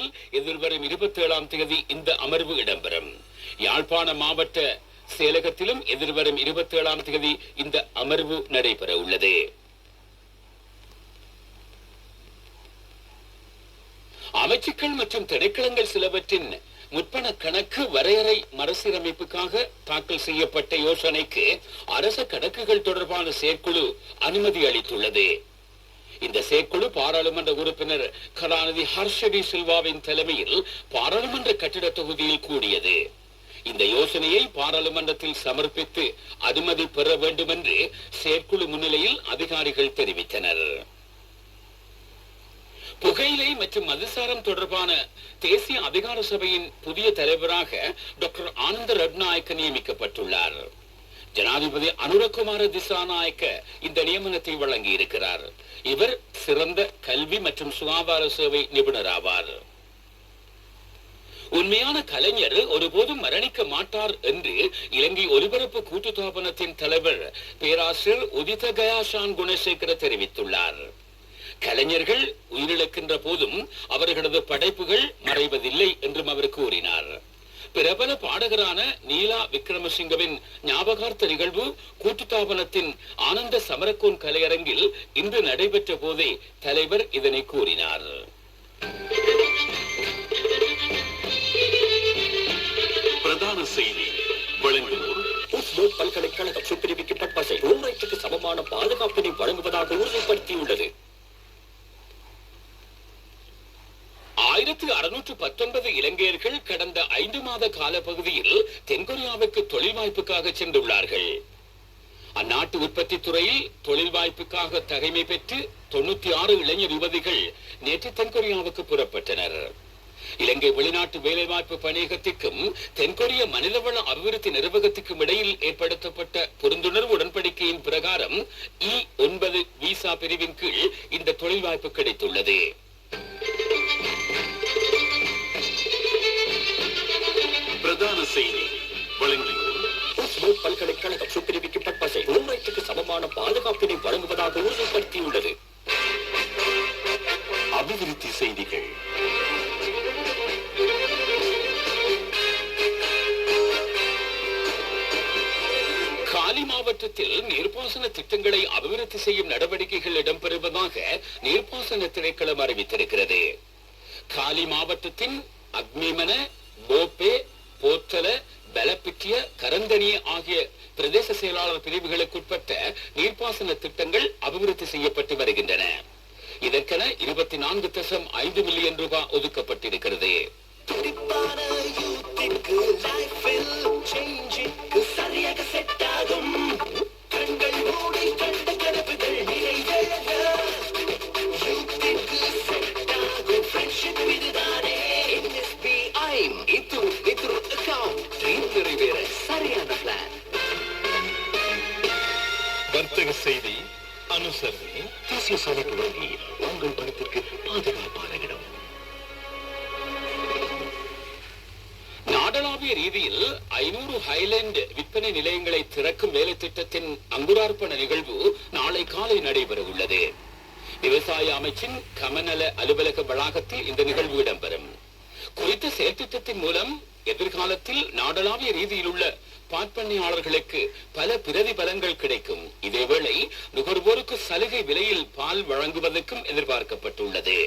செயலகத்தில் எதிர்வரும் 27ஆம் தேதி இந்த அமர்வு இடம்பெறும். யாழ்ப்பாண மாவட்ட செயலகத்திலும் எதிர்வரும் 27ஆம் தேதி இந்த அமர்வு நடைபெற உள்ளது. அமைச்சுக்கள் மற்றும் திணைக்களங்கள் சிலவற்றின் முற்பண கணக்கு வரையறை மறுசீரமைப்புக்காக தாக்கல் செய்யப்பட்ட யோசனைக்கு அரச கணக்குகள் தொடர்பான செயற்குழு அனுமதி அளித்துள்ளது. இந்த செயற்குழு பாராளுமன்ற உறுப்பினர் கலாநிதி ஹர்ஷடி சில்வாவின் தலைமையில் பாராளுமன்ற கட்டிட தொகுதியில் கூடியது. இந்த யோசனையை பாராளுமன்றத்தில் சமர்ப்பித்து அனுமதி பெற வேண்டும் என்று செயற்குழு முன்னிலையில் அதிகாரிகள் தெரிவித்தனர். புகையிலை மற்றும் மதுசாரம் தொடர்பான தேசிய அதிகார சபையின் புதிய தலைவராக டாக்டர் ஆனந்த ரட்நாயக்க நியமிக்கப்பட்டுள்ளார். ஜனாதிபதி அனுரகுமார திசாநாயக்க இந்த நியமனத்தை வழங்கி இருக்கிறார். இவர் சிறந்த கல்வி மற்றும் சுகாதார சேவை நிபுணர் ஆவார். உண்மையான கலைஞர் ஒருபோதும் மரணிக்க மாட்டார் என்று இலங்கை ஒலிபரப்பு கூட்டுத்தாபனத்தின் தலைவர் பேராசிரியர் உதித கயாஷான் குணசேகர தெரிவித்துள்ளார். கலைஞர்கள் உயிரிழக்கின்ற போதும் அவர்களது படைப்புகள் மறைவதில்லை என்றும் அவர் கூறினார். பிரபல பாடகரான நீலா விக்ரமசிங்கவின் ஞாபகார்த்த நிகழ்வு கூட்டுத்தாபனத்தின் ஆனந்த சமரக்கோன் கலையரங்கில் இன்று நடைபெற்ற போதே தலைவர் இதனை கூறினார். பிரதான செய்தி வழங்குவோர் பல்கலைக்கழகம் சுப்பிரிவிக்கப்பட்ட ரோரைட்டுக்கு சமமான பாதுகாப்பினை வழங்குவதாக உறுதிப்படுத்தியுள்ளது. 1619 இலங்கையர்கள் கடந்த 5 மாத கால பகுதியில் தென்கொரியாவுக்கு தொழில் வாய்ப்புக்காக சென்றுள்ளார்கள். அந்நாட்டு உற்பத்தி துறையில் தொழில் வாய்ப்புக்காக தகைமை பெற்று 96 இளைஞர் யுவதிகள் நேற்று தென்கொரியாவுக்கு புறப்பட்டனர். இலங்கை வெளிநாட்டு வேலைவாய்ப்பு பணியகத்திற்கும் தென்கொரிய மனிதவள அபிவிருத்தி நிர்வாகத்துக்கும் இடையில் ஏற்படுத்தப்பட்ட புரிந்துணர்வு உடன்படிக்கையின் பிரகாரம் E9 விசா பிரிவின் கீழ் இந்த தொழில் வாய்ப்பு கிடைத்துள்ளது. பிரதான செய்தி வழங்குவோர் பல்கலைக்கழகம் சுப்பிரிவிக்கப்பட்ட ரோரைட்டுக்கு சமமான பாதுகாப்பினை வழங்குவதாக உறுதிப்படுத்தியுள்ளது. அபிவிருத்தி செய்திகள். காலி மாவட்டத்தில் நீர்ப்பாசன திட்டங்களை அபிவிருத்தி செய்யும் நடவடிக்கைகள் இடம்பெறுவதாக நீர்ப்பாசன திணைக்களம் அறிவித்திருக்கிறது. காலி மாவட்டத்தின் அக்மிமன, போப்பே, போற்றல, பலப்பிட்டிய, கரந்தனிய ஆகிய பிரதேச செயலாளர் பிரிவுகளுக்குட்பட்ட நீர்ப்பாசன திட்டங்கள் அபிவிருத்தி செய்யப்பட்டு வருகின்றன. இதற்கென 24.5 மில்லியன் ரூபாய் ஒதுக்கப்பட்டிருக்கிறது. வர்த்தக செய்தி அனுசரணை தேசிய சரக்கு வங்கி உங்கள் பணத்திற்கு பாதுகாப்பான இடம். நாடளாவிய ரீதியில் 500 ஹைலேண்ட் விற்பனை நிலையங்களை திறக்கும் வேலை திட்டத்தின் அங்குரார்ப்பண நிகழ்வு நாளை காலை நடைபெற உள்ளது. விவசாய அமைச்சின் கமநல அலுவலக வளாகத்தில் இந்த நிகழ்வு இடம்பெறும். குறித்த செயற்திட்டத்தின் மூலம் எதிர்காலத்தில் நாடளாவிய ரீதியில் உள்ள பாற்பண்ணையாளர்களுக்கு பல பிரதிபலன்கள் கிடைக்கும். இதேவேளை நுகர்வோருக்கு சலுகை விலையில் பால் வழங்குவதற்கும் எதிர்பார்க்கப்பட்டுள்ளது.